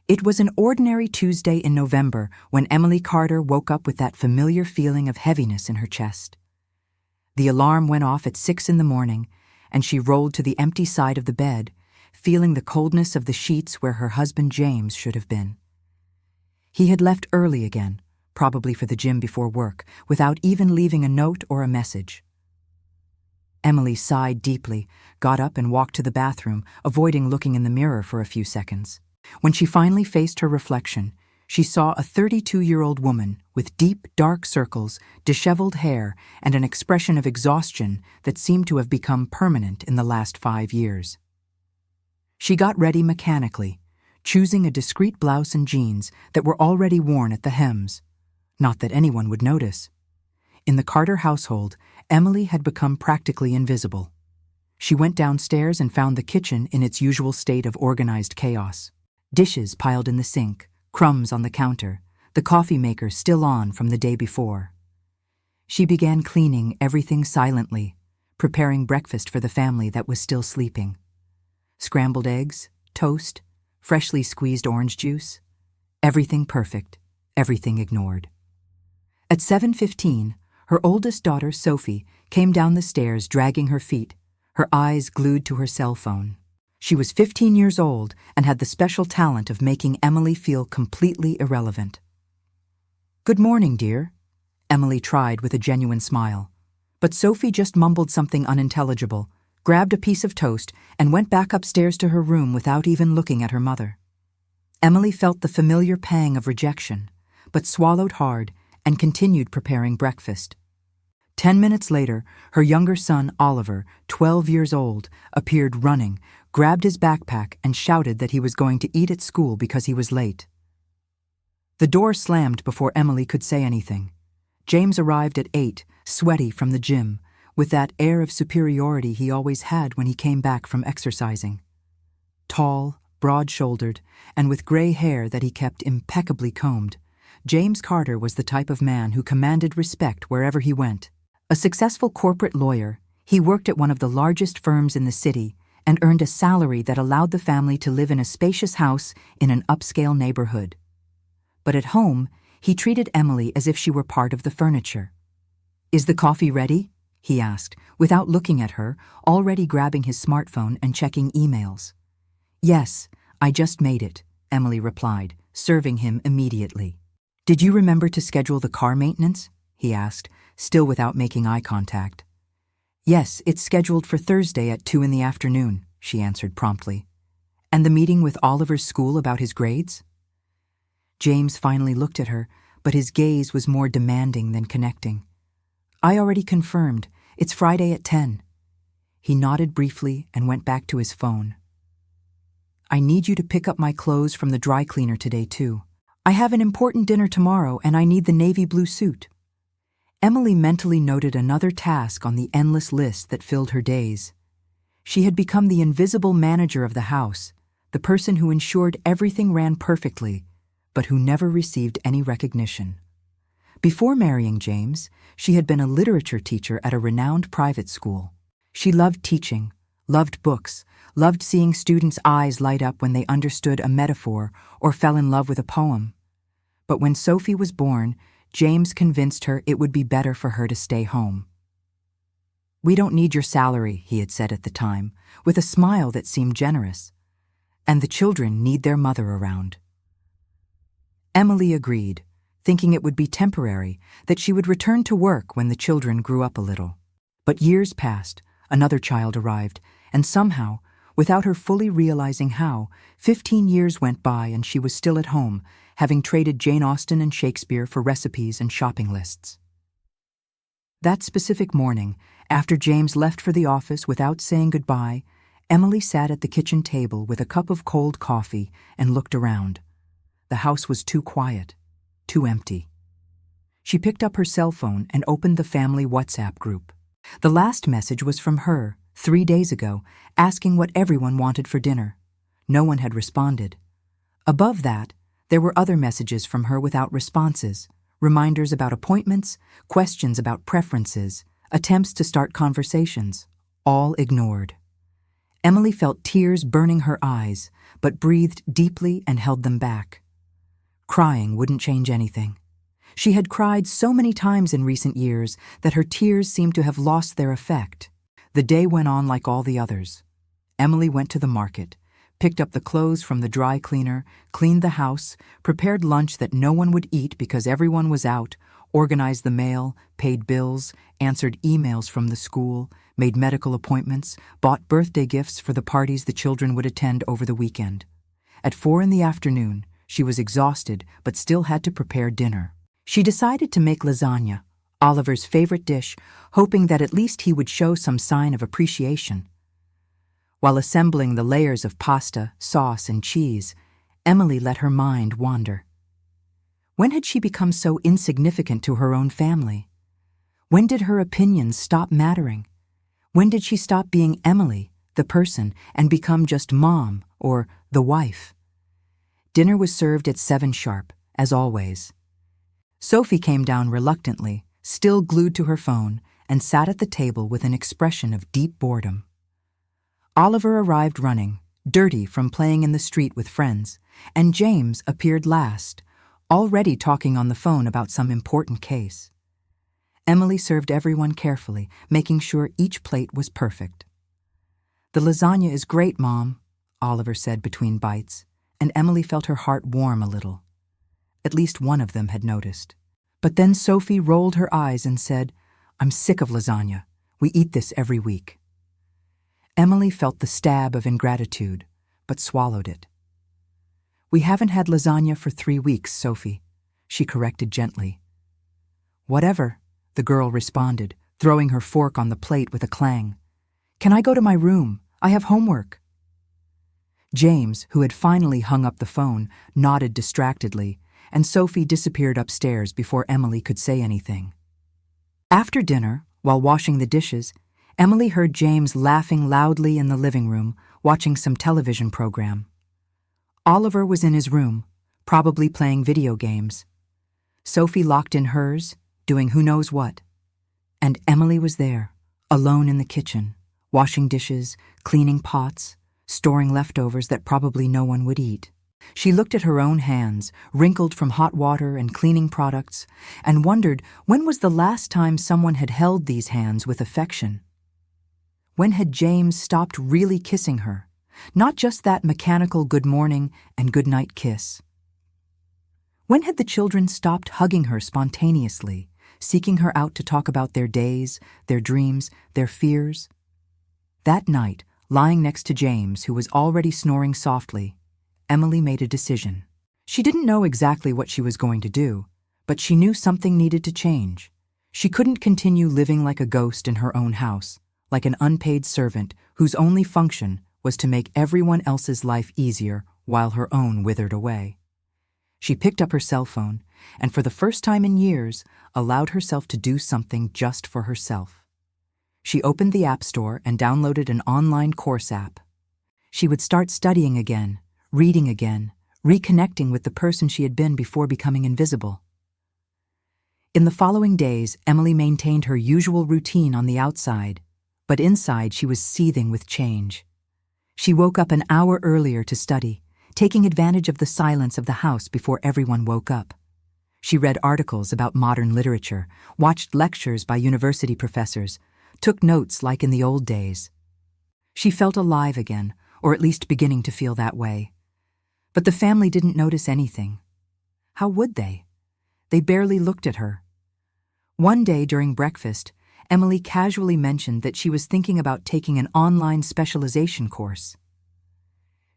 It was an ordinary Tuesday in November when Emily Carter woke up with that familiar feeling of heaviness in her chest. The alarm went off at 6 in the morning, and she rolled to the empty side of the bed, feeling the coldness of the sheets where her husband James should have been. He had left early again, probably for the gym before work, without even leaving a note or a message. Emily sighed deeply, got up and walked to the bathroom, avoiding looking in the mirror for a few seconds. When she finally faced her reflection, she saw a 32-year-old woman with deep, dark circles, disheveled hair, and an expression of exhaustion that seemed to have become permanent in the last 5 years. She got ready mechanically, choosing a discreet blouse and jeans that were already worn at the hems. Not that anyone would notice. In the Carter household, Emily had become practically invisible. She went downstairs and found the kitchen in its usual state of organized chaos. Dishes piled in the sink, crumbs on the counter, the coffee maker still on from the day before. She began cleaning everything silently, preparing breakfast for the family that was still sleeping. Scrambled eggs, toast, freshly squeezed orange juice. Everything perfect, everything ignored. At 7:15, her oldest daughter, Sophie, came down the stairs dragging her feet, her eyes glued to her cell phone. She was 15 years old and had the special talent of making Emily feel completely irrelevant. "Good morning, dear," Emily tried with a genuine smile. But Sophie just mumbled something unintelligible, grabbed a piece of toast, and went back upstairs to her room without even looking at her mother. Emily felt the familiar pang of rejection, but swallowed hard and continued preparing breakfast. 10 minutes later, her younger son, Oliver, 12 years old, appeared running, grabbed his backpack, and shouted that he was going to eat at school because he was late. The door slammed before Emily could say anything. James arrived at 8, sweaty from the gym, with that air of superiority he always had when he came back from exercising. Tall, broad-shouldered, and with gray hair that he kept impeccably combed, James Carter was the type of man who commanded respect wherever he went. A successful corporate lawyer, he worked at one of the largest firms in the city and earned a salary that allowed the family to live in a spacious house in an upscale neighborhood. But at home, he treated Emily as if she were part of the furniture. "Is the coffee ready?" he asked, without looking at her, already grabbing his smartphone and checking emails. "Yes, I just made it," Emily replied, serving him immediately. "Did you remember to schedule the car maintenance?" he asked, still without making eye contact. "Yes, it's scheduled for Thursday at 2 in the afternoon, she answered promptly. "And the meeting with Oliver's school about his grades?" James finally looked at her, but his gaze was more demanding than connecting. "I already confirmed. It's Friday at 10. He nodded briefly and went back to his phone. "I need you to pick up my clothes from the dry cleaner today, too. I have an important dinner tomorrow and I need the navy blue suit." Emily mentally noted another task on the endless list that filled her days. She had become the invisible manager of the house, the person who ensured everything ran perfectly, but who never received any recognition. Before marrying James, she had been a literature teacher at a renowned private school. She loved teaching, loved books, loved seeing students' eyes light up when they understood a metaphor or fell in love with a poem. But when Sophie was born, James convinced her it would be better for her to stay home. "We don't need your salary," he had said at the time, with a smile that seemed generous. "And the children need their mother around." Emily agreed, thinking it would be temporary, that she would return to work when the children grew up a little. But years passed, another child arrived, and somehow, without her fully realizing how, 15 years went by and she was still at home, having traded Jane Austen and Shakespeare for recipes and shopping lists. That specific morning, after James left for the office without saying goodbye, Emily sat at the kitchen table with a cup of cold coffee and looked around. The house was too quiet, too empty. She picked up her cell phone and opened the family WhatsApp group. The last message was from her, 3 days ago, asking what everyone wanted for dinner. No one had responded. Above that, there were other messages from her without responses, reminders about appointments, questions about preferences, attempts to start conversations, all ignored. Emily felt tears burning her eyes, but breathed deeply and held them back. Crying wouldn't change anything. She had cried so many times in recent years that her tears seemed to have lost their effect. The day went on like all the others. Emily went to the market, picked up the clothes from the dry cleaner, cleaned the house, prepared lunch that no one would eat because everyone was out, organized the mail, paid bills, answered emails from the school, made medical appointments, bought birthday gifts for the parties the children would attend over the weekend. At 4 p.m, she was exhausted but still had to prepare dinner. She decided to make lasagna, Oliver's favorite dish, hoping that at least he would show some sign of appreciation. While assembling the layers of pasta, sauce, and cheese, Emily let her mind wander. When had she become so insignificant to her own family? When did her opinions stop mattering? When did she stop being Emily, the person, and become just Mom, or the wife? Dinner was served at 7 sharp, as always. Sophie came down reluctantly, still glued to her phone, and sat at the table with an expression of deep boredom. Oliver arrived running, dirty from playing in the street with friends, and James appeared last, already talking on the phone about some important case. Emily served everyone carefully, making sure each plate was perfect. "The lasagna is great, Mom," Oliver said between bites, and Emily felt her heart warm a little. At least one of them had noticed. But then Sophie rolled her eyes and said, "I'm sick of lasagna. We eat this every week." Emily felt the stab of ingratitude, but swallowed it. "We haven't had lasagna for 3 weeks, Sophie," she corrected gently. "Whatever," the girl responded, throwing her fork on the plate with a clang. "Can I go to my room? I have homework." James, who had finally hung up the phone, nodded distractedly, and Sophie disappeared upstairs before Emily could say anything. After dinner, while washing the dishes, Emily heard James laughing loudly in the living room, watching some television program. Oliver was in his room, probably playing video games. Sophie locked in hers, doing who knows what. And Emily was there, alone in the kitchen, washing dishes, cleaning pots, storing leftovers that probably no one would eat. She looked at her own hands, wrinkled from hot water and cleaning products, and wondered when was the last time someone had held these hands with affection. When had James stopped really kissing her, not just that mechanical good morning and good night kiss? When had the children stopped hugging her spontaneously, seeking her out to talk about their days, their dreams, their fears? That night, lying next to James, who was already snoring softly, Emily made a decision. She didn't know exactly what she was going to do, but she knew something needed to change. She couldn't continue living like a ghost in her own house, like an unpaid servant whose only function was to make everyone else's life easier while her own withered away. She picked up her cell phone and, for the first time in years, allowed herself to do something just for herself. She opened the App Store and downloaded an online course app. She would start studying again, reading again, reconnecting with the person she had been before becoming invisible. In the following days, Emily maintained her usual routine on the outside, but inside she was seething with change. She woke up an hour earlier to study, taking advantage of the silence of the house before everyone woke up. She read articles about modern literature, watched lectures by university professors, took notes like in the old days. She felt alive again, or at least beginning to feel that way. But the family didn't notice anything. How would they? They barely looked at her. One day during breakfast, Emily casually mentioned that she was thinking about taking an online specialization course.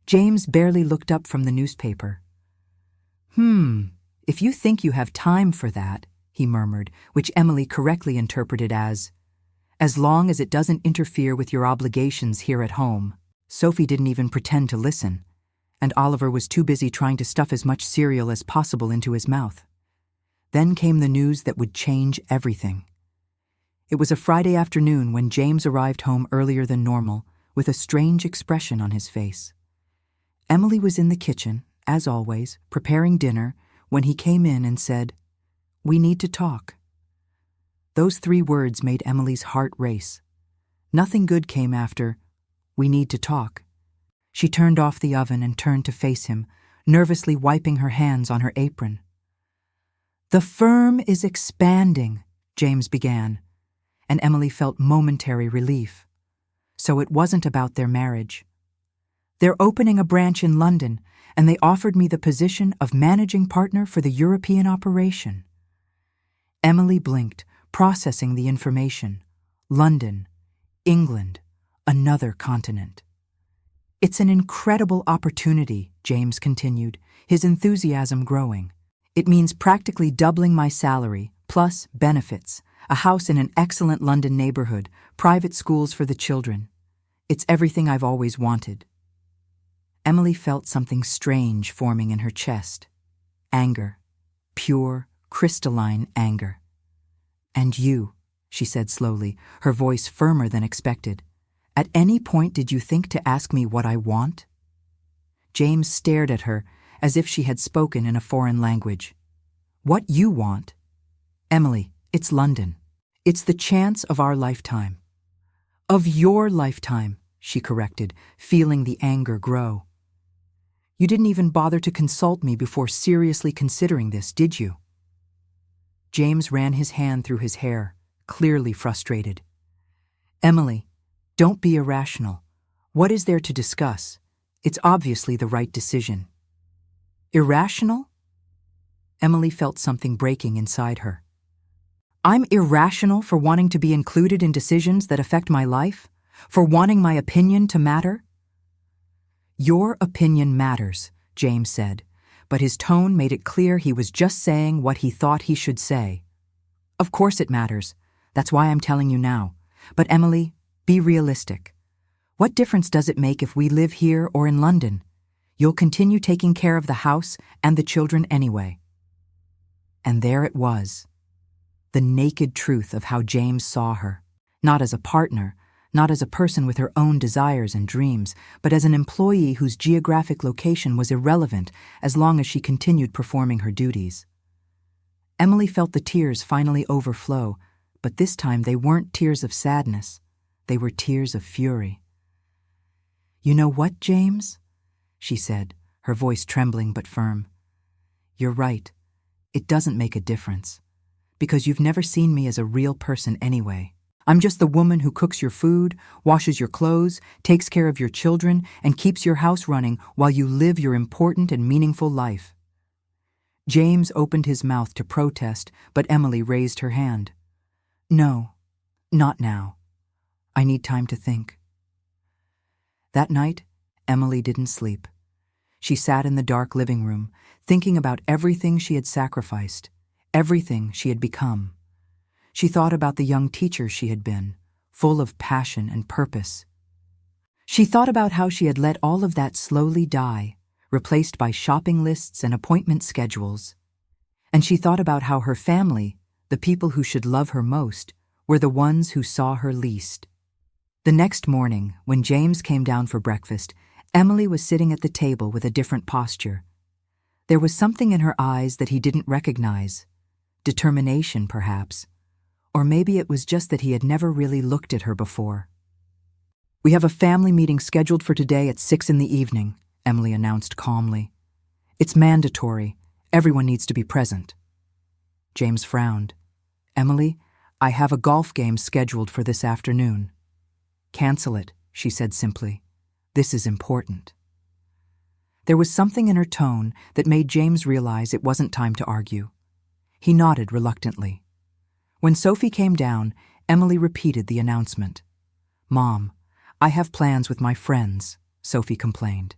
James barely looked up from the newspaper. If you think you have time for that," he murmured, which Emily correctly interpreted as long as it doesn't interfere with your obligations here at home." Sophie didn't even pretend to listen, and Oliver was too busy trying to stuff as much cereal as possible into his mouth. Then came the news that would change everything. It was a Friday afternoon when James arrived home earlier than normal, with a strange expression on his face. Emily was in the kitchen, as always, preparing dinner, when he came in and said, "We need to talk." Those 3 words made Emily's heart race. Nothing good came after, We need to talk." She turned off the oven and turned to face him, nervously wiping her hands on her apron. "The firm is expanding," James began, and Emily felt momentary relief. So it wasn't about their marriage. "They're opening a branch in London, and they offered me the position of managing partner for the European operation." Emily blinked, processing the information. London, England, another continent. "It's an incredible opportunity," James continued, his enthusiasm growing. "It means practically doubling my salary, plus benefits, a house in an excellent London neighborhood, private schools for the children. It's everything I've always wanted." Emily felt something strange forming in her chest. Anger. Pure, crystalline anger. "And you," she said slowly, her voice firmer than expected. "At any point did you think to ask me what I want?" James stared at her as if she had spoken in a foreign language. "What you want?" "Emily, it's London. It's the chance of our lifetime." "Of your lifetime," she corrected, feeling the anger grow. "You didn't even bother to consult me before seriously considering this, did you?" James ran his hand through his hair, clearly frustrated. "Emily, don't be irrational. What is there to discuss? It's obviously the right decision." "Irrational?" Emily felt something breaking inside her. "I'm irrational for wanting to be included in decisions that affect my life? For wanting my opinion to matter?" "Your opinion matters," James said, but his tone made it clear he was just saying what he thought he should say. "Of course it matters. That's why I'm telling you now. But Emily, be realistic. What difference does it make if we live here or in London? You'll continue taking care of the house and the children anyway." And there it was. The naked truth of how James saw her. Not as a partner, not as a person with her own desires and dreams, but as an employee whose geographic location was irrelevant as long as she continued performing her duties. Emily felt the tears finally overflow, but this time they weren't tears of sadness. They were tears of fury. "You know what, James?" she said, her voice trembling but firm. "You're right. It doesn't make a difference. Because you've never seen me as a real person anyway. I'm just the woman who cooks your food, washes your clothes, takes care of your children, and keeps your house running while you live your important and meaningful life." James opened his mouth to protest, but Emily raised her hand. "No, not now. I need time to think." That night, Emily didn't sleep. She sat in the dark living room, thinking about everything she had sacrificed, everything she had become. She thought about the young teacher she had been, full of passion and purpose. She thought about how she had let all of that slowly die, replaced by shopping lists and appointment schedules. And she thought about how her family, the people who should love her most, were the ones who saw her least. The next morning, when James came down for breakfast, Emily was sitting at the table with a different posture. There was something in her eyes that he didn't recognize. Determination, perhaps. Or maybe it was just that he had never really looked at her before. "We have a family meeting scheduled for today at 6 p.m, Emily announced calmly. "It's mandatory. Everyone needs to be present." James frowned. "Emily, I have a golf game scheduled for this afternoon." "Cancel it," she said simply. "This is important." There was something in her tone that made James realize it wasn't time to argue. He nodded reluctantly. When Sophie came down, Emily repeated the announcement. "Mom, I have plans with my friends," Sophie complained.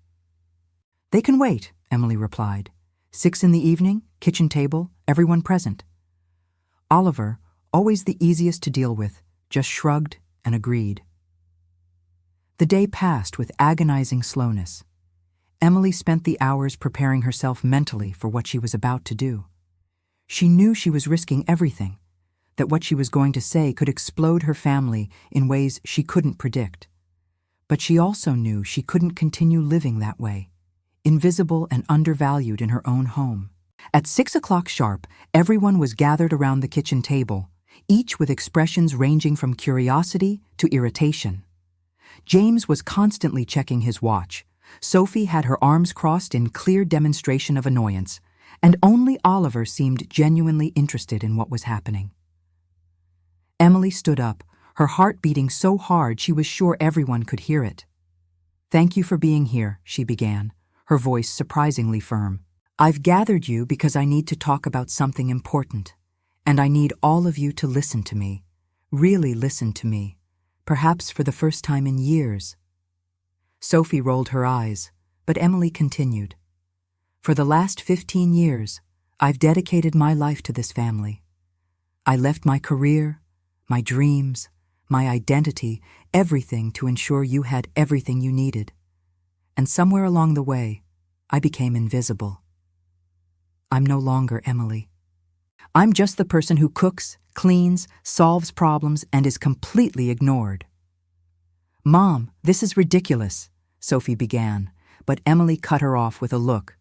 "They can wait," Emily replied. 6 p.m, kitchen table, everyone present." Oliver, always the easiest to deal with, just shrugged and agreed. The day passed with agonizing slowness. Emily spent the hours preparing herself mentally for what she was about to do. She knew she was risking everything, that what she was going to say could explode her family in ways she couldn't predict. But she also knew she couldn't continue living that way, invisible and undervalued in her own home. At 6 o'clock sharp, everyone was gathered around the kitchen table, each with expressions ranging from curiosity to irritation. James was constantly checking his watch. Sophie had her arms crossed in clear demonstration of annoyance, and only Oliver seemed genuinely interested in what was happening. Emily stood up, her heart beating so hard she was sure everyone could hear it. "Thank you for being here," she began, her voice surprisingly firm. "I've gathered you because I need to talk about something important, and I need all of you to listen to me, really listen to me, perhaps for the first time in years." Sophie rolled her eyes, but Emily continued. "For the last 15 years, I've dedicated my life to this family. I left my career, my dreams, my identity, everything to ensure you had everything you needed. And somewhere along the way, I became invisible. I'm no longer Emily. I'm just the person who cooks, cleans, solves problems, and is completely ignored." "Mom, this is ridiculous," Sophie began, but Emily cut her off with a look.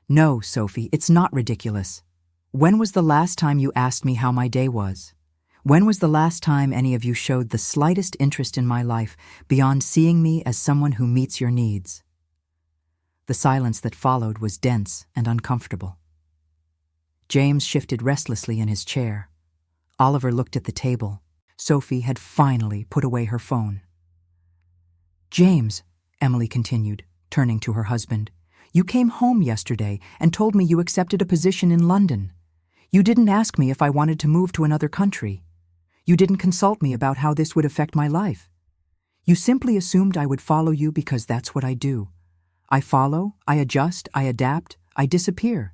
"No, Sophie, it's not ridiculous. When was the last time you asked me how my day was? When was the last time any of you showed the slightest interest in my life beyond seeing me as someone who meets your needs?" The silence that followed was dense and uncomfortable. James shifted restlessly in his chair. Oliver looked at the table. Sophie had finally put away her phone. "James," Emily continued, turning to her husband, "you came home yesterday and told me you accepted a position in London. You didn't ask me if I wanted to move to another country. You didn't consult me about how this would affect my life. You simply assumed I would follow you because that's what I do. I follow, I adjust, I adapt, I disappear."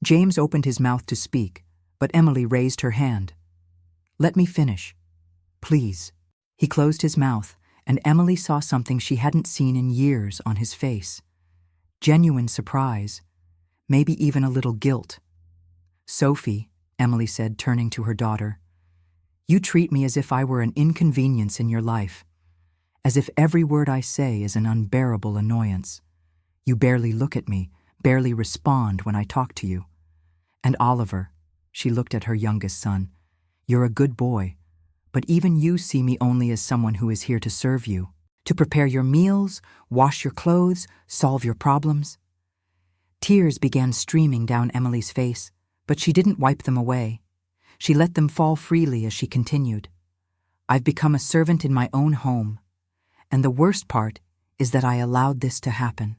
James opened his mouth to speak, but Emily raised her hand. "Let me finish. Please." He closed his mouth, and Emily saw something she hadn't seen in years on his face. Genuine surprise, maybe even a little guilt. "Sophie," Emily said, turning to her daughter, "you treat me as if I were an inconvenience in your life, as if every word I say is an unbearable annoyance. You barely look at me, barely respond when I talk to you. And Oliver," she looked at her youngest son, "you're a good boy, but even you see me only as someone who is here to serve you, to prepare your meals, wash your clothes, solve your problems." Tears began streaming down Emily's face, but she didn't wipe them away. She let them fall freely as she continued. "I've become a servant in my own home, and the worst part is that I allowed this to happen.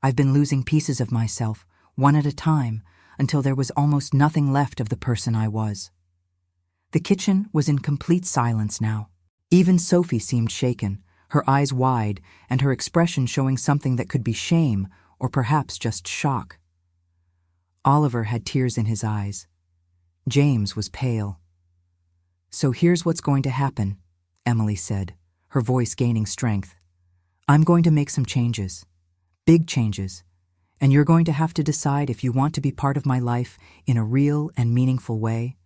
I've been losing pieces of myself, one at a time, until there was almost nothing left of the person I was." The kitchen was in complete silence now. Even Sophie seemed shaken, her eyes wide, and her expression showing something that could be shame or perhaps just shock. Oliver had tears in his eyes. James was pale. "So here's what's going to happen," Emily said, her voice gaining strength. "I'm going to make some changes. Big changes, and you're going to have to decide if you want to be part of my life in a real and meaningful way,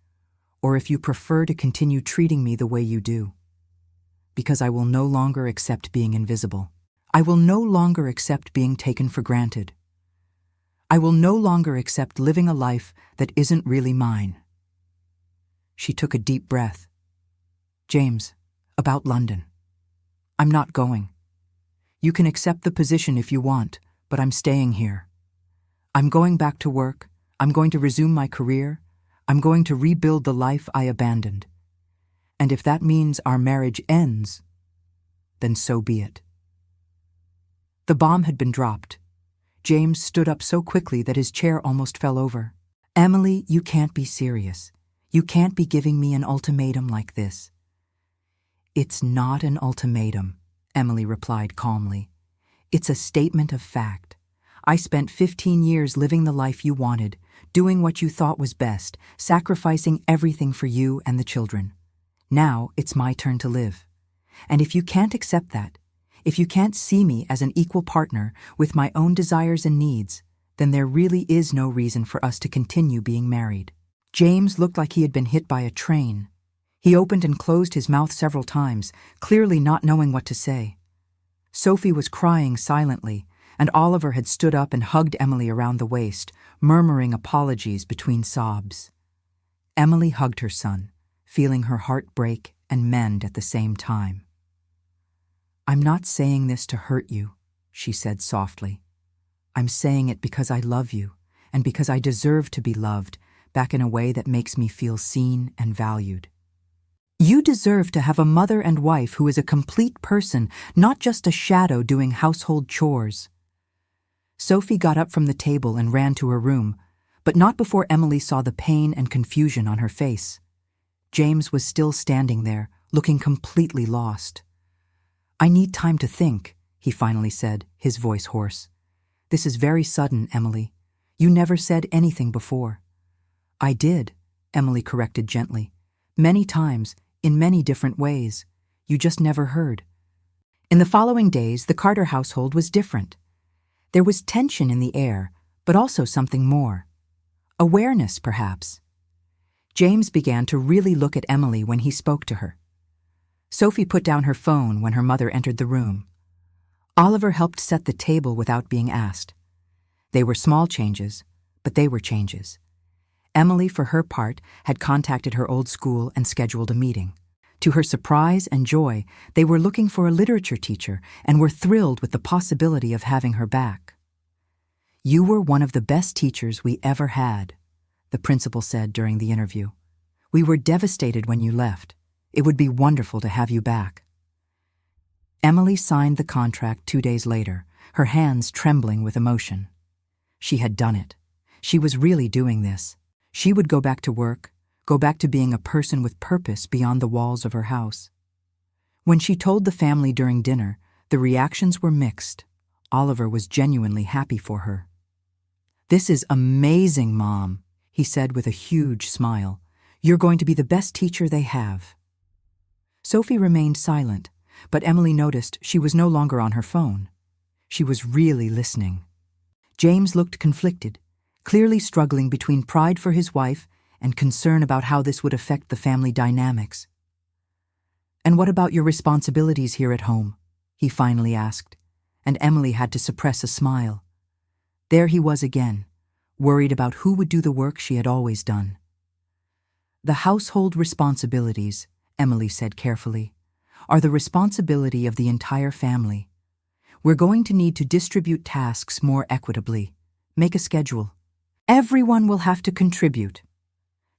or if you prefer to continue treating me the way you do. Because I will no longer accept being invisible. I will no longer accept being taken for granted. I will no longer accept living a life that isn't really mine." She took a deep breath. "James, about London. I'm not going. You can accept the position if you want, but I'm staying here. I'm going back to work. I'm going to resume my career. I'm going to rebuild the life I abandoned. And if that means our marriage ends, then so be it." The bomb had been dropped. James stood up so quickly that his chair almost fell over. "Emily, you can't be serious. You can't be giving me an ultimatum like this." "It's not an ultimatum," Emily replied calmly. "It's a statement of fact. I spent 15 years living the life you wanted, doing what you thought was best, sacrificing everything for you and the children. Now it's my turn to live. And if you can't accept that, if you can't see me as an equal partner with my own desires and needs, then there really is no reason for us to continue being married." James looked like he had been hit by a train. He opened and closed his mouth several times, clearly not knowing what to say. Sophie was crying silently, and Oliver had stood up and hugged Emily around the waist, murmuring apologies between sobs. Emily hugged her son, feeling her heart break and mend at the same time. "I'm not saying this to hurt you," she said softly. "I'm saying it because I love you, and because I deserve to be loved back in a way that makes me feel seen and valued. You deserve to have a mother and wife who is a complete person, not just a shadow doing household chores." Sophie got up from the table and ran to her room, but not before Emily saw the pain and confusion on her face. James was still standing there, looking completely lost. "I need time to think," he finally said, his voice hoarse. "This is very sudden, Emily. You never said anything before." "I did," Emily corrected gently. "Many times, in many different ways. You just never heard." In the following days, the Carter household was different. There was tension in the air, but also something more. Awareness, perhaps. James began to really look at Emily when he spoke to her. Sophie put down her phone when her mother entered the room. Oliver helped set the table without being asked. They were small changes, but they were changes. Emily, for her part, had contacted her old school and scheduled a meeting. To her surprise and joy, they were looking for a literature teacher and were thrilled with the possibility of having her back. "You were one of the best teachers we ever had," the principal said during the interview. "We were devastated when you left. It would be wonderful to have you back." Emily signed the contract 2 days later, her hands trembling with emotion. She had done it. She was really doing this. She would go back to work, go back to being a person with purpose beyond the walls of her house. When she told the family during dinner, the reactions were mixed. Oliver was genuinely happy for her. "This is amazing, Mom," he said with a huge smile. "You're going to be the best teacher they have." Sophie remained silent, but Emily noticed she was no longer on her phone. She was really listening. James looked conflicted, clearly struggling between pride for his wife and concern about how this would affect the family dynamics. "And what about your responsibilities here at home?" he finally asked, and Emily had to suppress a smile. There he was again, worried about who would do the work she had always done. "The household responsibilities," Emily said carefully, "are the responsibility of the entire family. We're going to need to distribute tasks more equitably. Make a schedule. Everyone will have to contribute."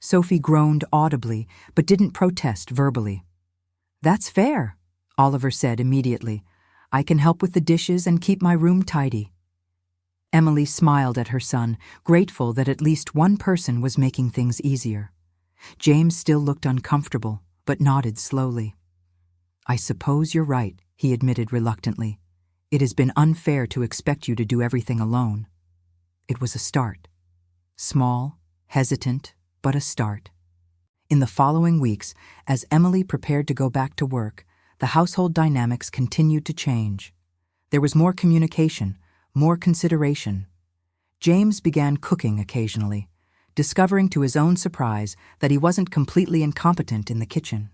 Sophie groaned audibly, but didn't protest verbally. "That's fair," Oliver said immediately. "I can help with the dishes and keep my room tidy." Emily smiled at her son, grateful that at least one person was making things easier. James still looked uncomfortable, but nodded slowly. "I suppose you're right," he admitted reluctantly. "It has been unfair to expect you to do everything alone." It was a start. Small, hesitant, but a start. In the following weeks, as Emily prepared to go back to work, the household dynamics continued to change. There was more communication, more consideration. James began cooking occasionally, discovering to his own surprise that he wasn't completely incompetent in the kitchen.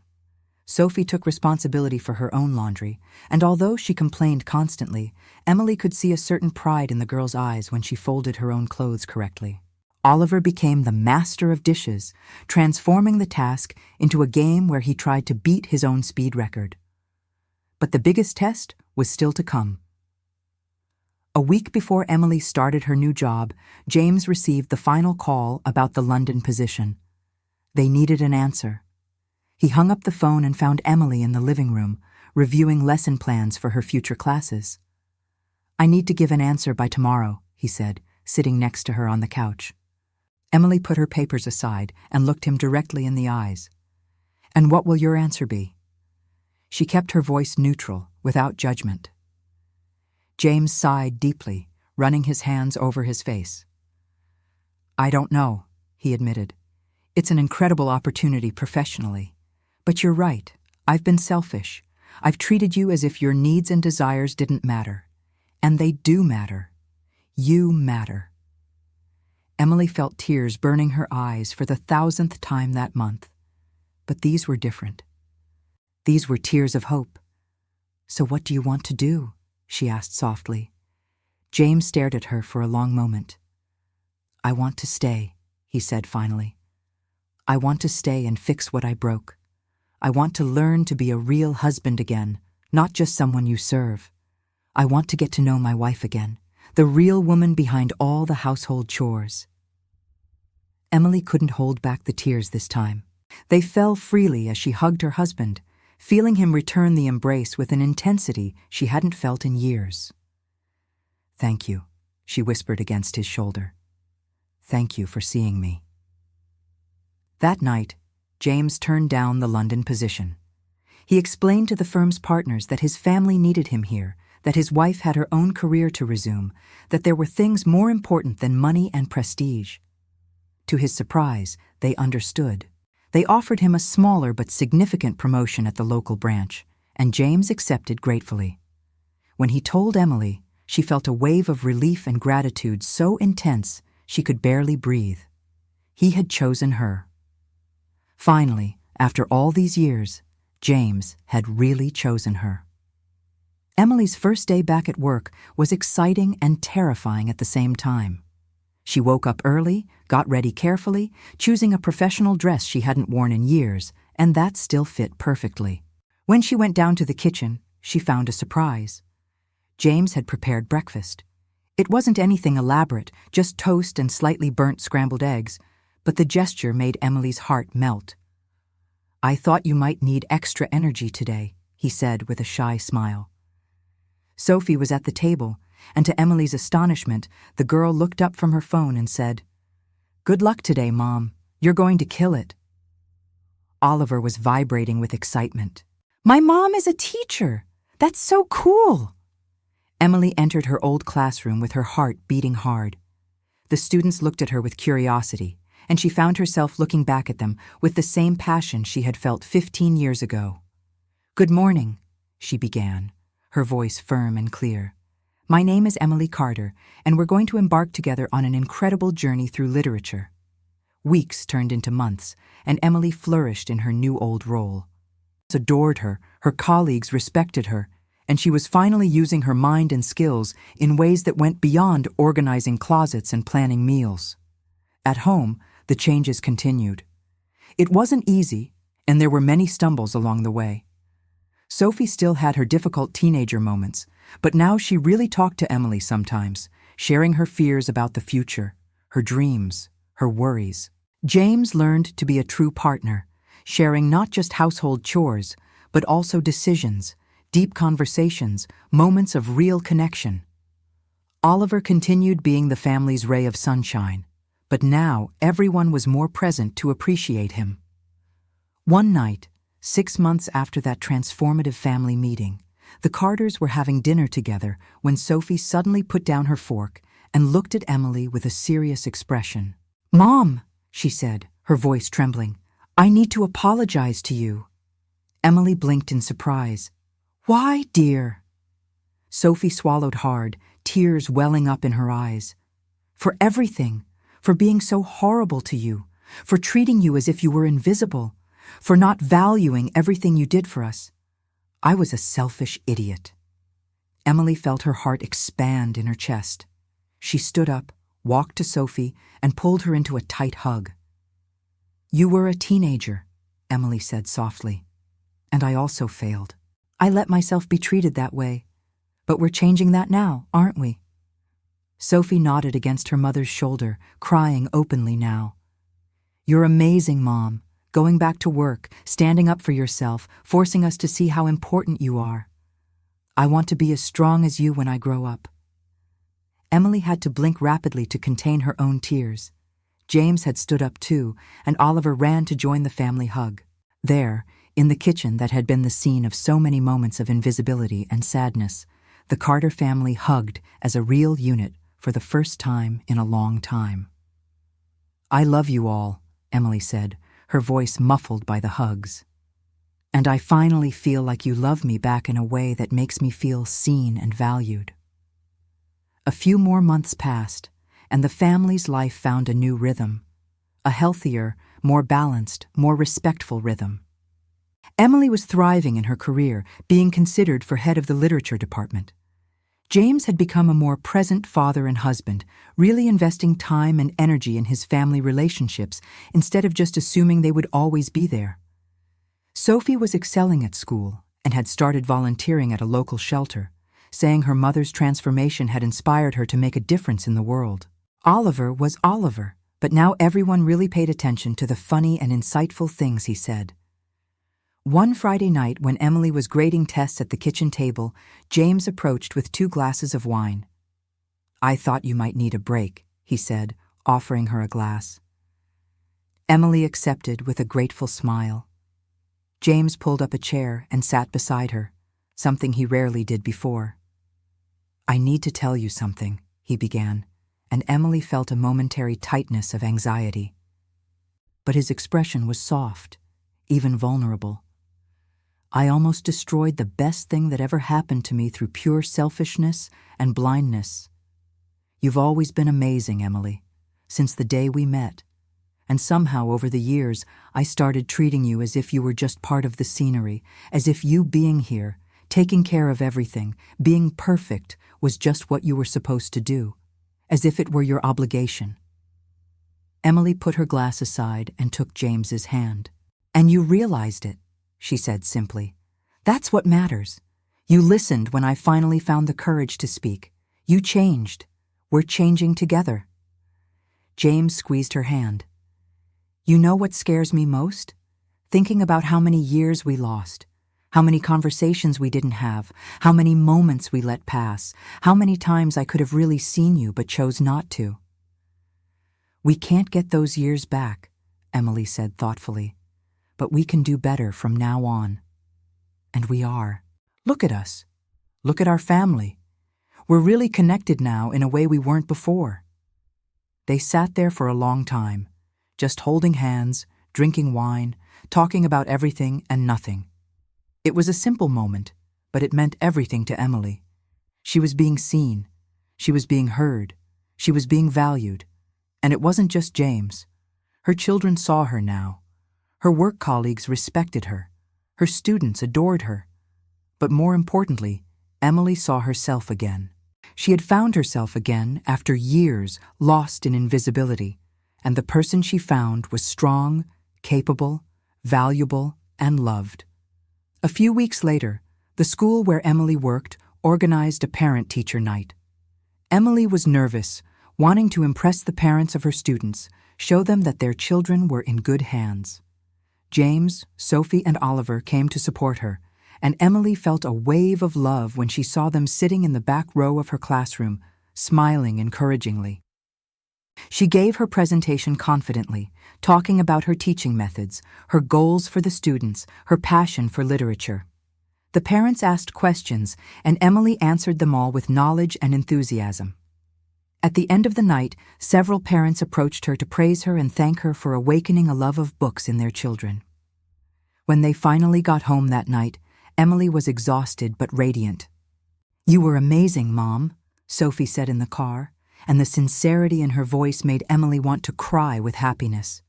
Sophie took responsibility for her own laundry, and although she complained constantly, Emily could see a certain pride in the girl's eyes when she folded her own clothes correctly. Oliver became the master of dishes, transforming the task into a game where he tried to beat his own speed record. But the biggest test was still to come. A week before Emily started her new job, James received the final call about the London position. They needed an answer. He hung up the phone and found Emily in the living room, reviewing lesson plans for her future classes. "I need to give an answer by tomorrow," he said, sitting next to her on the couch. Emily put her papers aside and looked him directly in the eyes. "And what will your answer be?" She kept her voice neutral, without judgment. James sighed deeply, running his hands over his face. "I don't know," he admitted. "It's an incredible opportunity professionally. But you're right, I've been selfish. I've treated you as if your needs and desires didn't matter. And they do matter. You matter." Emily felt tears burning her eyes for the 1,000th time that month. But these were different. These were tears of hope. "So what do you want to do?" she asked softly. James stared at her for a long moment. "I want to stay," he said finally. "I want to stay and fix what I broke. I want to learn to be a real husband again, not just someone you serve. I want to get to know my wife again, the real woman behind all the household chores." Emily couldn't hold back the tears this time. They fell freely as she hugged her husband, feeling him return the embrace with an intensity she hadn't felt in years. "Thank you," she whispered against his shoulder. "Thank you for seeing me." That night, James turned down the London position. He explained to the firm's partners that his family needed him here, that his wife had her own career to resume, that there were things more important than money and prestige. To his surprise, they understood. They offered him a smaller but significant promotion at the local branch, and James accepted gratefully. When he told Emily, she felt a wave of relief and gratitude so intense she could barely breathe. He had chosen her. Finally, after all these years, James had really chosen her. Emily's first day back at work was exciting and terrifying at the same time. She woke up early, got ready carefully, choosing a professional dress she hadn't worn in years, and that still fit perfectly. When she went down to the kitchen, she found a surprise. James had prepared breakfast. It wasn't anything elaborate, just toast and slightly burnt scrambled eggs, but the gesture made Emily's heart melt. "I thought you might need extra energy today," he said with a shy smile. Sophie was at the table, and to Emily's astonishment, the girl looked up from her phone and said, "Good luck today, Mom. You're going to kill it." Oliver was vibrating with excitement. "My mom is a teacher! That's so cool!" Emily entered her old classroom with her heart beating hard. The students looked at her with curiosity, and she found herself looking back at them with the same passion she had felt 15 years ago. "Good morning," she began, her voice firm and clear. "My name is Emily Carter, and we're going to embark together on an incredible journey through literature." Weeks turned into months, and Emily flourished in her new old role. Adored her, her colleagues respected her, and she was finally using her mind and skills in ways that went beyond organizing closets and planning meals. At home, the changes continued. It wasn't easy, and there were many stumbles along the way. Sophie still had her difficult teenager moments, but now she really talked to Emily sometimes, sharing her fears about the future, her dreams, her worries. James learned to be a true partner, sharing not just household chores, but also decisions, deep conversations, moments of real connection. Oliver continued being the family's ray of sunshine, but now everyone was more present to appreciate him. One night, 6 months after that transformative family meeting, the Carters were having dinner together when Sophie suddenly put down her fork and looked at Emily with a serious expression. "Mom," she said, her voice trembling, "I need to apologize to you." Emily blinked in surprise. "Why, dear?" Sophie swallowed hard, tears welling up in her eyes. "For everything, for being so horrible to you, for treating you as if you were invisible, for not valuing everything you did for us. I was a selfish idiot." Emily felt her heart expand in her chest. She stood up, walked to Sophie, and pulled her into a tight hug. "You were a teenager," Emily said softly, "and I also failed. I let myself be treated that way, but we're changing that now, aren't we?" Sophie nodded against her mother's shoulder, crying openly now. "You're amazing, Mom. Going back to work, standing up for yourself, forcing us to see how important you are. I want to be as strong as you when I grow up." Emily had to blink rapidly to contain her own tears. James had stood up too, and Oliver ran to join the family hug. There, in the kitchen that had been the scene of so many moments of invisibility and sadness, the Carter family hugged as a real unit for the first time in a long time. "I love you all," Emily said, her voice muffled by the hugs. "And I finally feel like you love me back in a way that makes me feel seen and valued." A few more months passed, and the family's life found a new rhythm, a healthier, more balanced, more respectful rhythm. Emily was thriving in her career, being considered for head of the literature department. James had become a more present father and husband, really investing time and energy in his family relationships instead of just assuming they would always be there. Sophie was excelling at school, and had started volunteering at a local shelter, saying her mother's transformation had inspired her to make a difference in the world. Oliver was Oliver, but now everyone really paid attention to the funny and insightful things he said. One Friday night, when Emily was grading tests at the kitchen table, James approached with 2 glasses of wine. "I thought you might need a break," he said, offering her a glass. Emily accepted with a grateful smile. James pulled up a chair and sat beside her, something he rarely did before. "I need to tell you something," he began, and Emily felt a momentary tightness of anxiety. But his expression was soft, even vulnerable. "I almost destroyed the best thing that ever happened to me through pure selfishness and blindness. You've always been amazing, Emily, since the day we met. And somehow over the years, I started treating you as if you were just part of the scenery, as if you being here, taking care of everything, being perfect, was just what you were supposed to do, as if it were your obligation." Emily put her glass aside and took James's hand. "And you realized it," she said simply. "That's what matters. You listened when I finally found the courage to speak. You changed. We're changing together." James squeezed her hand. "You know what scares me most? Thinking about how many years we lost, how many conversations we didn't have, how many moments we let pass, how many times I could have really seen you but chose not to." "We can't get those years back," Emily said thoughtfully, "but we can do better from now on." And we are. Look at us. Look at our family. We're really connected now in a way we weren't before. They sat there for a long time, just holding hands, drinking wine, talking about everything and nothing. It was a simple moment, but it meant everything to Emily. She was being seen. She was being heard. She was being valued. And it wasn't just James. Her children saw her now. Her work colleagues respected her. Her students adored her. But more importantly, Emily saw herself again. She had found herself again after years lost in invisibility, and the person she found was strong, capable, valuable, and loved. A few weeks later, the school where Emily worked organized a parent-teacher night. Emily was nervous, wanting to impress the parents of her students, show them that their children were in good hands. James, Sophie, and Oliver came to support her, and Emily felt a wave of love when she saw them sitting in the back row of her classroom, smiling encouragingly. She gave her presentation confidently, talking about her teaching methods, her goals for the students, her passion for literature. The parents asked questions, and Emily answered them all with knowledge and enthusiasm. At the end of the night, several parents approached her to praise her and thank her for awakening a love of books in their children. When they finally got home that night, Emily was exhausted but radiant. "You were amazing, Mom," Sophie said in the car, and the sincerity in her voice made Emily want to cry with happiness.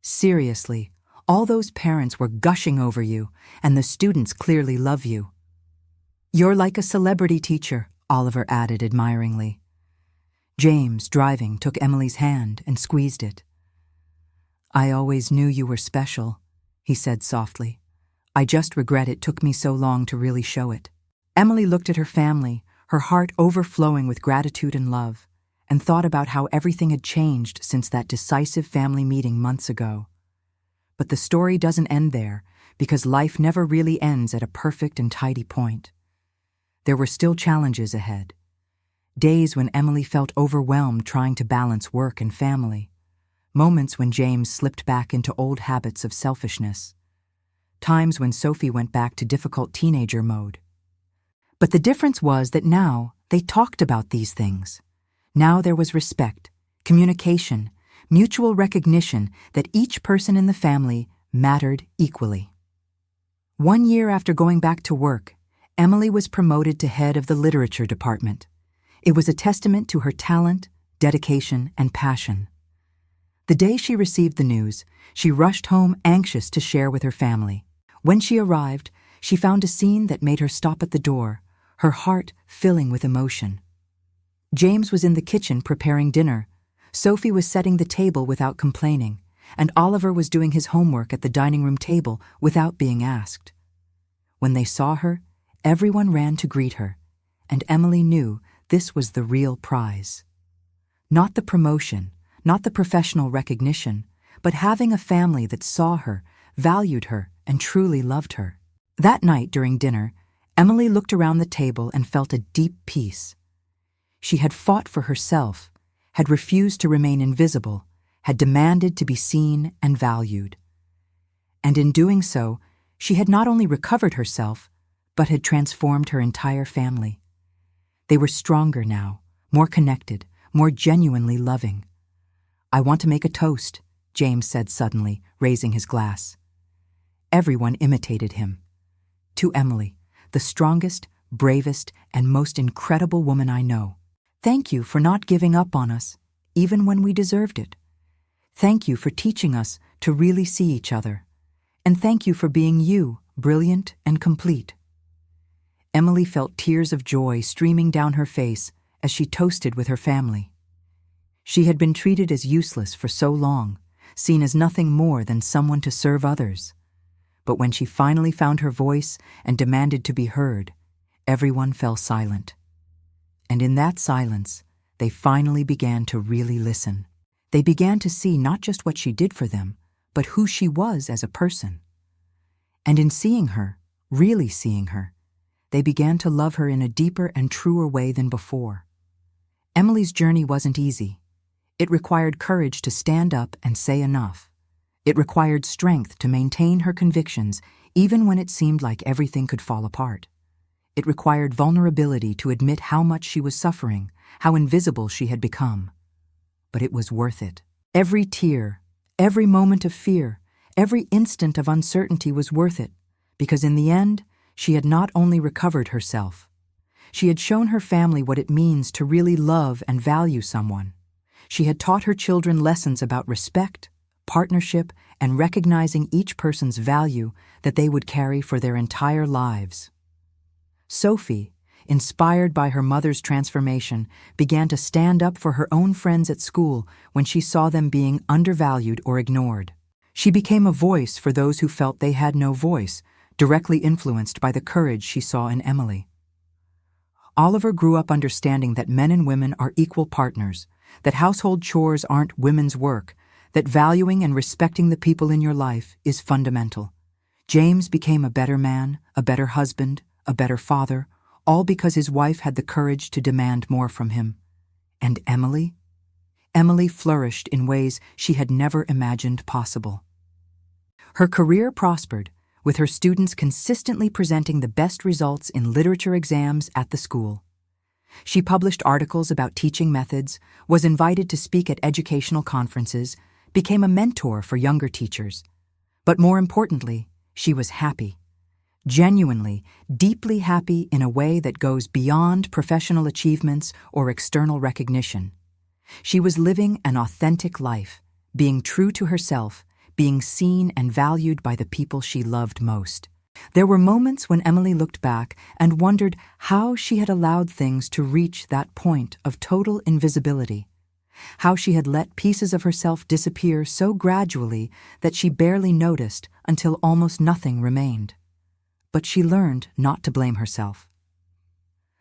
"Seriously, all those parents were gushing over you, and the students clearly love you." "You're like a celebrity teacher," Oliver added admiringly. James, driving, took Emily's hand and squeezed it. "I always knew you were special," he said softly. "I just regret it took me so long to really show it." Emily looked at her family, her heart overflowing with gratitude and love, and thought about how everything had changed since that decisive family meeting months ago. But the story doesn't end there, because life never really ends at a perfect and tidy point. There were still challenges ahead. Days when Emily felt overwhelmed trying to balance work and family. Moments when James slipped back into old habits of selfishness. Times when Sophie went back to difficult teenager mode. But the difference was that now they talked about these things. Now there was respect, communication, mutual recognition that each person in the family mattered equally. 1 year after going back to work, Emily was promoted to head of the literature department. It was a testament to her talent, dedication, and passion. The day she received the news, she rushed home anxious to share with her family. When she arrived, she found a scene that made her stop at the door, her heart filling with emotion. James was in the kitchen preparing dinner. Sophie was setting the table without complaining, and Oliver was doing his homework at the dining room table without being asked. When they saw her, everyone ran to greet her, and Emily knew this was the real prize. Not the promotion, not the professional recognition, but having a family that saw her, valued her, and truly loved her. That night during dinner, Emily looked around the table and felt a deep peace. She had fought for herself, had refused to remain invisible, had demanded to be seen and valued. And in doing so, she had not only recovered herself, but had transformed her entire family. They were stronger now, more connected, more genuinely loving. "I want to make a toast," James said suddenly, raising his glass. Everyone imitated him. "To Emily, the strongest, bravest, and most incredible woman I know. Thank you for not giving up on us, even when we deserved it. Thank you for teaching us to really see each other. And thank you for being you, brilliant and complete." Emily felt tears of joy streaming down her face as she toasted with her family. She had been treated as useless for so long, seen as nothing more than someone to serve others. But when she finally found her voice and demanded to be heard, everyone fell silent. And in that silence, they finally began to really listen. They began to see not just what she did for them, but who she was as a person. And in seeing her, really seeing her, they began to love her in a deeper and truer way than before. Emily's journey wasn't easy. It required courage to stand up and say enough. It required strength to maintain her convictions even when it seemed like everything could fall apart. It required vulnerability to admit how much she was suffering, how invisible she had become. But it was worth it. Every tear, every moment of fear, every instant of uncertainty was worth it, because in the end, she had not only recovered herself, she had shown her family what it means to really love and value someone. She had taught her children lessons about respect, partnership, and recognizing each person's value that they would carry for their entire lives. Sophie, inspired by her mother's transformation, began to stand up for her own friends at school when she saw them being undervalued or ignored. She became a voice for those who felt they had no voice, directly influenced by the courage she saw in Emily. Oliver grew up understanding that men and women are equal partners, that household chores aren't women's work, that valuing and respecting the people in your life is fundamental. James became a better man, a better husband, a better father, all because his wife had the courage to demand more from him. And Emily? Emily flourished in ways she had never imagined possible. Her career prospered, with her students consistently presenting the best results in literature exams at the school. She published articles about teaching methods, was invited to speak at educational conferences, became a mentor for younger teachers. But more importantly, she was happy. Genuinely, deeply happy in a way that goes beyond professional achievements or external recognition. She was living an authentic life, being true to herself, being seen and valued by the people she loved most. There were moments when Emily looked back and wondered how she had allowed things to reach that point of total invisibility, how she had let pieces of herself disappear so gradually that she barely noticed until almost nothing remained. But she learned not to blame herself.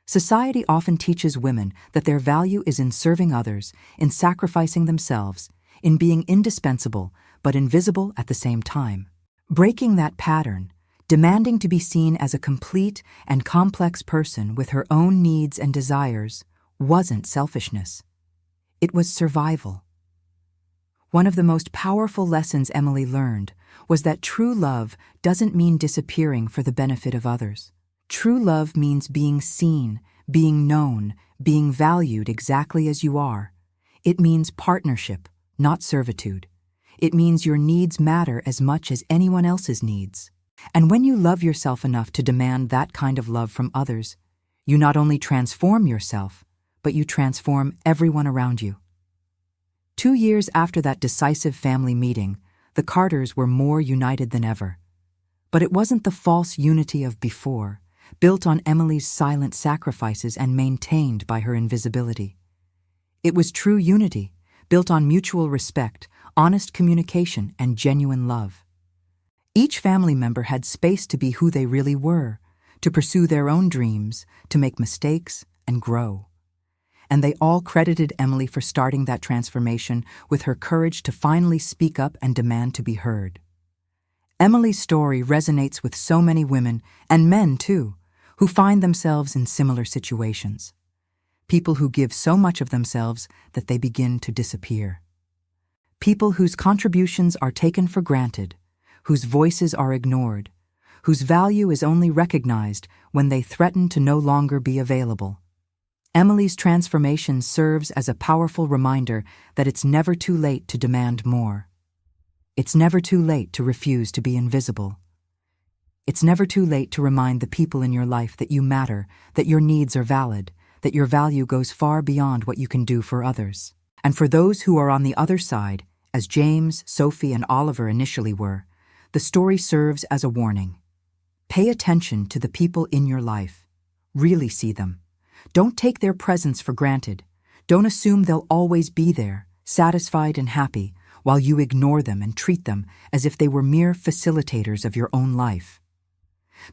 Society often teaches women that their value is in serving others, in sacrificing themselves, in being indispensable but invisible at the same time. Breaking that pattern, demanding to be seen as a complete and complex person with her own needs and desires, wasn't selfishness. It was survival. One of the most powerful lessons Emily learned was that true love doesn't mean disappearing for the benefit of others. True love means being seen, being known, being valued exactly as you are. It means partnership, not servitude. It means your needs matter as much as anyone else's needs. And when you love yourself enough to demand that kind of love from others, you not only transform yourself, but you transform everyone around you. 2 years after that decisive family meeting, the Carters were more united than ever. But it wasn't the false unity of before, built on Emily's silent sacrifices and maintained by her invisibility. It was true unity, built on mutual respect, honest communication, and genuine love. Each family member had space to be who they really were, to pursue their own dreams, to make mistakes, and grow. And they all credited Emily for starting that transformation with her courage to finally speak up and demand to be heard. Emily's story resonates with so many women, and men too, who find themselves in similar situations. People who give so much of themselves that they begin to disappear. People whose contributions are taken for granted, whose voices are ignored, whose value is only recognized when they threaten to no longer be available. Emily's transformation serves as a powerful reminder that it's never too late to demand more. It's never too late to refuse to be invisible. It's never too late to remind the people in your life that you matter, that your needs are valid, that your value goes far beyond what you can do for others. And for those who are on the other side, as James, Sophie, and Oliver initially were, the story serves as a warning. Pay attention to the people in your life. Really see them. Don't take their presence for granted. Don't assume they'll always be there, satisfied and happy, while you ignore them and treat them as if they were mere facilitators of your own life.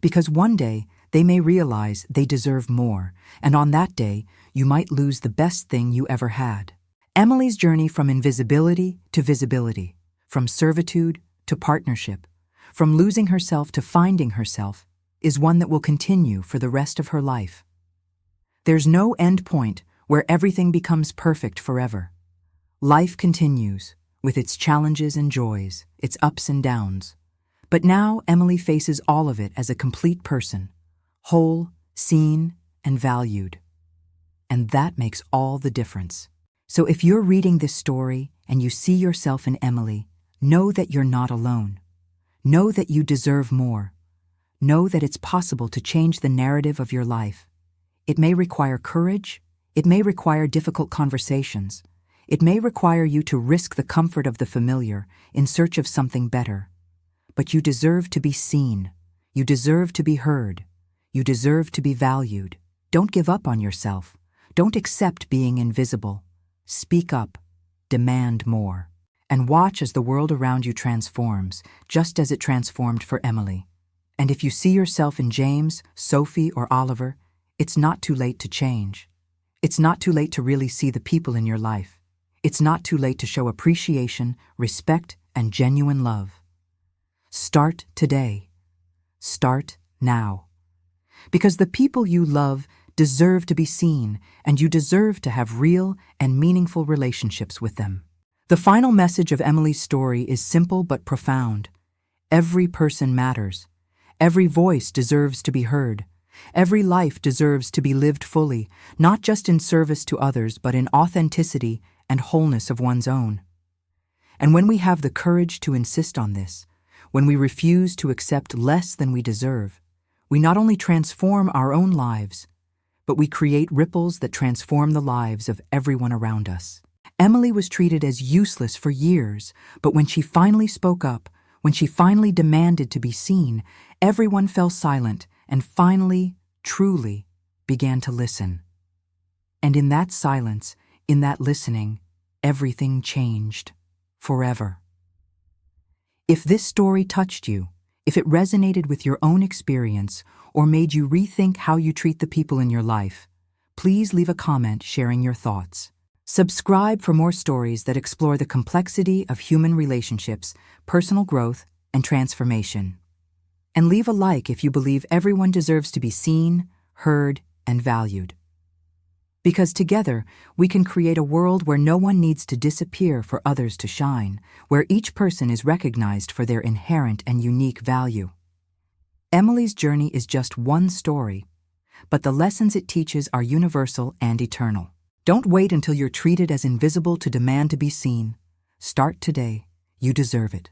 Because one day, they may realize they deserve more, and on that day, you might lose the best thing you ever had. Emily's journey from invisibility to visibility, from servitude to partnership, from losing herself to finding herself, is one that will continue for the rest of her life. There's no end point where everything becomes perfect forever. Life continues, with its challenges and joys, its ups and downs. But now Emily faces all of it as a complete person, whole, seen, and valued. And that makes all the difference. So if you're reading this story and you see yourself in Emily, know that you're not alone. Know that you deserve more. Know that it's possible to change the narrative of your life. It may require courage. It may require difficult conversations. It may require you to risk the comfort of the familiar in search of something better. But you deserve to be seen. You deserve to be heard. You deserve to be valued. Don't give up on yourself. Don't accept being invisible. Speak up. Demand more. And watch as the world around you transforms, just as it transformed for Emily. And if you see yourself in James, Sophie, or Oliver, it's not too late to change. It's not too late to really see the people in your life. It's not too late to show appreciation, respect, and genuine love. Start today. Start now. Because the people you love deserve to be seen, and you deserve to have real and meaningful relationships with them. The final message of Emily's story is simple but profound. Every person matters. Every voice deserves to be heard. Every life deserves to be lived fully, not just in service to others, but in authenticity and wholeness of one's own. And when we have the courage to insist on this, when we refuse to accept less than we deserve, we not only transform our own lives, but we create ripples that transform the lives of everyone around us. Emily was treated as useless for years, but when she finally spoke up, when she finally demanded to be seen, everyone fell silent and finally, truly, began to listen. And in that silence, in that listening, everything changed forever. If this story touched you, if it resonated with your own experience or made you rethink how you treat the people in your life, please leave a comment sharing your thoughts. Subscribe for more stories that explore the complexity of human relationships, personal growth, and transformation. And leave a like if you believe everyone deserves to be seen, heard, and valued. Because together, we can create a world where no one needs to disappear for others to shine, where each person is recognized for their inherent and unique value. Emily's journey is just one story, but the lessons it teaches are universal and eternal. Don't wait until you're treated as invisible to demand to be seen. Start today. You deserve it.